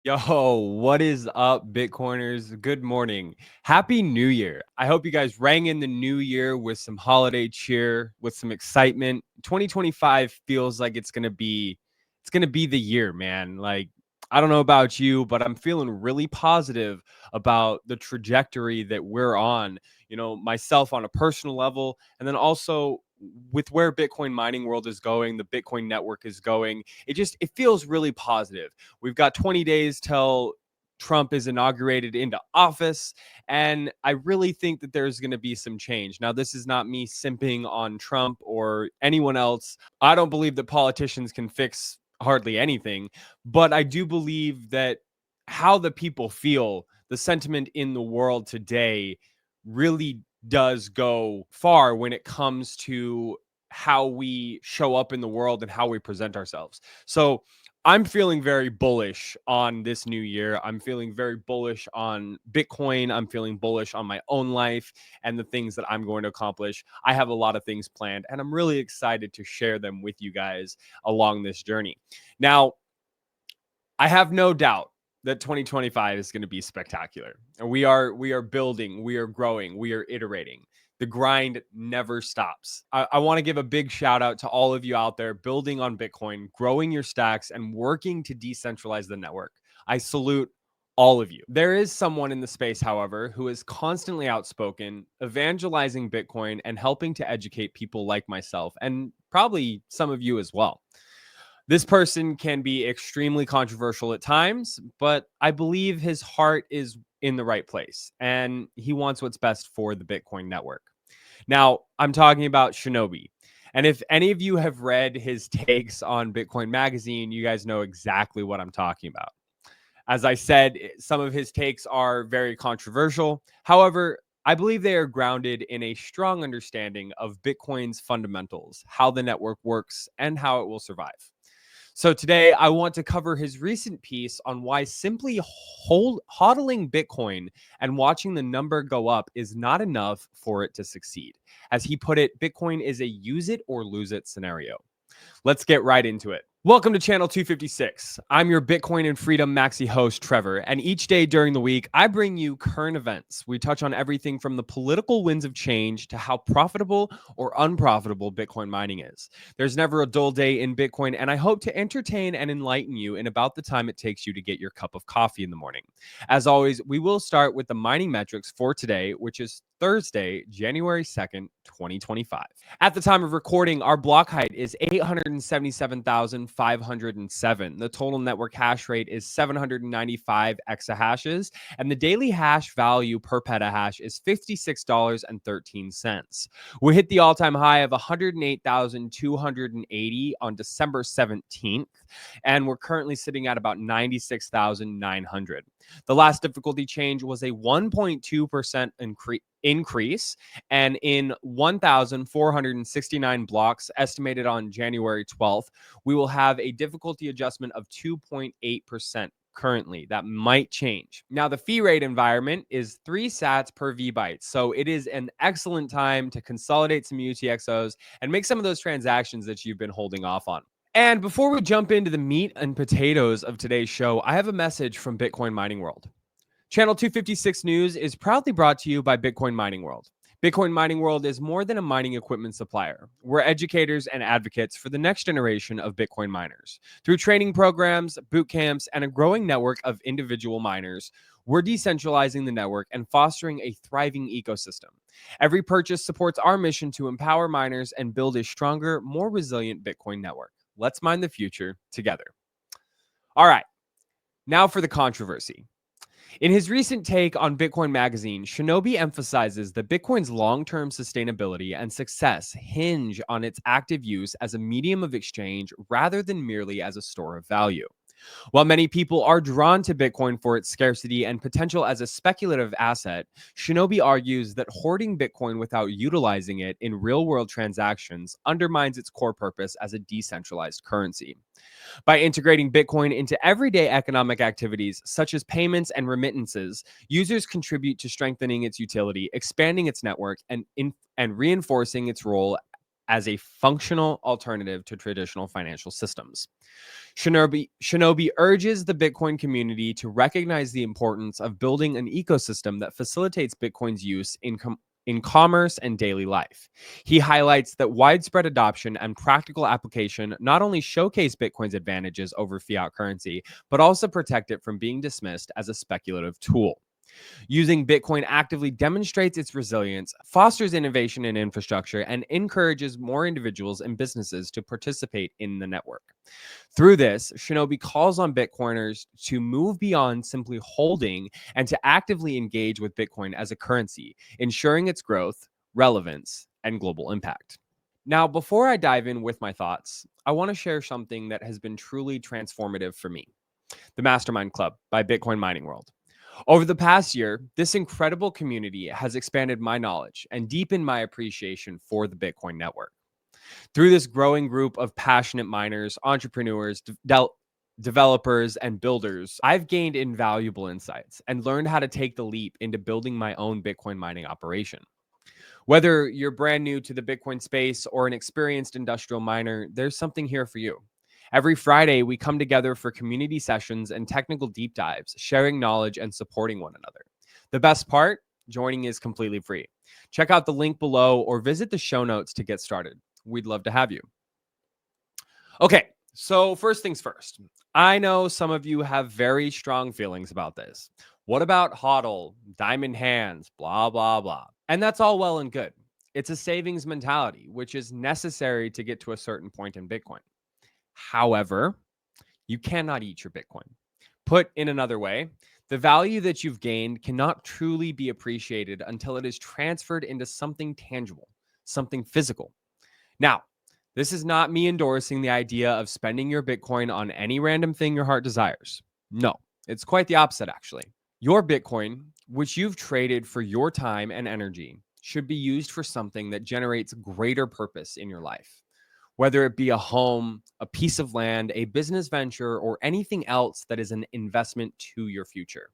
Yo, what is up, Bitcoiners? Good morning. Happy New Year. I hope you guys rang in the new year with some holiday cheer, with some excitement. 2025 feels like it's going to be the year, man. Like I don't know about you, but I'm feeling really positive about the trajectory that we're on, myself on a personal level, and then also with where Bitcoin mining world is going, the Bitcoin network is going. It feels really positive. We've got 20 days till Trump is inaugurated into office. And I really think that there's going to be some change. Now, this is not me simping on Trump or anyone else. I don't believe that politicians can fix hardly anything, but I do believe that how the people feel, the sentiment in the world today really does go far when it comes to how we show up in the world and how we present ourselves. So, I'm feeling very bullish on this new year. I'm feeling very bullish on Bitcoin. I'm feeling bullish on my own life and the things that I'm going to accomplish. I have a lot of things planned, and I'm really excited to share them with you guys along this journey. Now, I have no doubt that 2025 is going to be spectacular. And we are building, we are growing, we are iterating. The grind never stops. I want to give a big shout out to all of you out there building on Bitcoin, growing your stacks, and working to decentralize the network. I salute all of you. There is someone in the space, however, who is constantly outspoken, evangelizing Bitcoin and helping to educate people like myself, and probably some of you as well. This person can be extremely controversial at times, but I believe his heart is in the right place and he wants what's best for the Bitcoin network. Now, I'm talking about Shinobi. And if any of you have read his takes on Bitcoin Magazine, you guys know exactly what I'm talking about. As I said, some of his takes are very controversial. However, I believe they are grounded in a strong understanding of Bitcoin's fundamentals, how the network works, and how it will survive. So today I want to cover his recent piece on why simply hodling Bitcoin and watching the number go up is not enough for it to succeed. As he put it, Bitcoin is a use it or lose it scenario. Let's get right into it. Welcome to Channel 256. I'm your Bitcoin and Freedom Maxi host, Trevor, and each day during the week, I bring you current events. We touch on everything from the political winds of change to how profitable or unprofitable Bitcoin mining is. There's never a dull day in Bitcoin, and I hope to entertain and enlighten you in about the time it takes you to get your cup of coffee in the morning. As always, we will start with the mining metrics for today, which is Thursday, January 2nd, 2025. At the time of recording, our block height is 877,507. The total network hash rate is 795 exahashes, and the daily hash value per petahash is $56.13. We hit the all-time high of 108,280 on December 17th, and we're currently sitting at about 96,900. The last difficulty change was a 1.2% increase, and in 1,469 blocks estimated on January 12th, we will have a difficulty adjustment of 2.8%. Currently, that might change. Now, the fee rate environment is 3 sats per VByte. So it is an excellent time to consolidate some UTXOs and make some of those transactions that you've been holding off on. And before we jump into the meat and potatoes of today's show, I have a message from Bitcoin Mining World. Channel 256 News is proudly brought to you by Bitcoin Mining World. Bitcoin Mining World is more than a mining equipment supplier. We're educators and advocates for the next generation of Bitcoin miners. Through training programs, boot camps, and a growing network of individual miners, we're decentralizing the network and fostering a thriving ecosystem. Every purchase supports our mission to empower miners and build a stronger, more resilient Bitcoin network. Let's mine the future together. All right, now for the controversy. In his recent take on Bitcoin Magazine, Shinobi emphasizes that Bitcoin's long-term sustainability and success hinge on its active use as a medium of exchange rather than merely as a store of value. While many people are drawn to Bitcoin for its scarcity and potential as a speculative asset, Shinobi argues that hoarding Bitcoin without utilizing it in real-world transactions undermines its core purpose as a decentralized currency. By integrating Bitcoin into everyday economic activities such as payments and remittances, users contribute to strengthening its utility, expanding its network, and reinforcing its role as a functional alternative to traditional financial systems. Shinobi urges the Bitcoin community to recognize the importance of building an ecosystem that facilitates Bitcoin's use in commerce and daily life. He highlights that widespread adoption and practical application not only showcase Bitcoin's advantages over fiat currency, but also protect it from being dismissed as a speculative tool. Using Bitcoin actively demonstrates its resilience, fosters innovation in infrastructure, and encourages more individuals and businesses to participate in the network. Through this, Shinobi calls on Bitcoiners to move beyond simply holding and to actively engage with Bitcoin as a currency, ensuring its growth, relevance, and global impact. Now, before I dive in with my thoughts, I want to share something that has been truly transformative for me: the MasterMIND Club by Bitcoin Mining World. Over the past year, this incredible community has expanded my knowledge and deepened my appreciation for the Bitcoin network. Through this growing group of passionate miners, entrepreneurs, developers, and builders, I've gained invaluable insights and learned how to take the leap into building my own Bitcoin mining operation. Whether you're brand new to the Bitcoin space or an experienced industrial miner, there's something here for you. Every Friday, we come together for community sessions and technical deep dives, sharing knowledge and supporting one another. The best part? Joining is completely free. Check out the link below or visit the show notes to get started. We'd love to have you. Okay, so first things first. I know some of you have very strong feelings about this. What about HODL, diamond hands, blah, blah, blah? And that's all well and good. It's a savings mentality, which is necessary to get to a certain point in Bitcoin. However, you cannot eat your Bitcoin. Put in another way, the value that you've gained cannot truly be appreciated until it is transferred into something tangible, something physical. Now, this is not me endorsing the idea of spending your Bitcoin on any random thing your heart desires. No, it's quite the opposite, actually. Your Bitcoin, which you've traded for your time and energy, should be used for something that generates greater purpose in your life. Whether it be a home, a piece of land, a business venture, or anything else that is an investment to your future.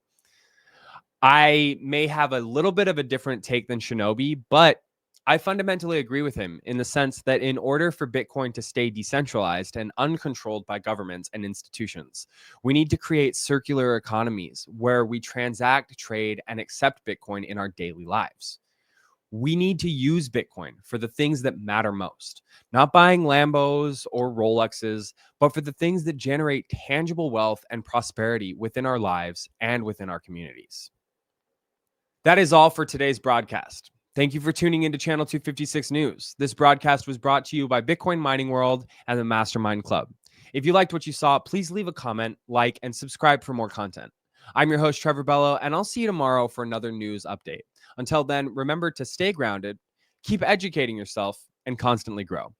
I may have a little bit of a different take than Shinobi, but I fundamentally agree with him in the sense that in order for Bitcoin to stay decentralized and uncontrolled by governments and institutions, we need to create circular economies where we transact, trade, and accept Bitcoin in our daily lives. We need to use Bitcoin for the things that matter most, not buying Lambos or Rolexes, but for the things that generate tangible wealth and prosperity within our lives and within our communities. That is all for today's broadcast. Thank you for tuning into Channel 256 News. This broadcast was brought to you by Bitcoin Mining World and the MasterMIND Club. If you liked what you saw, please leave a comment, like, and subscribe for more content. I'm your host, Trevor Bello, and I'll see you tomorrow for another news update. Until then, remember to stay grounded, keep educating yourself, and constantly grow.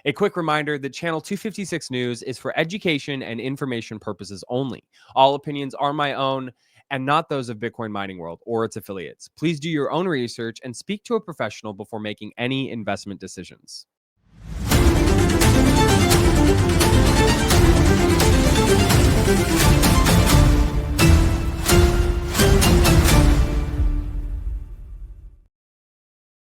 A quick reminder that Channel 256 News is for education and information purposes only. All opinions are my own and not those of Bitcoin Mining World or its affiliates. Please do your own research and speak to a professional before making any investment decisions.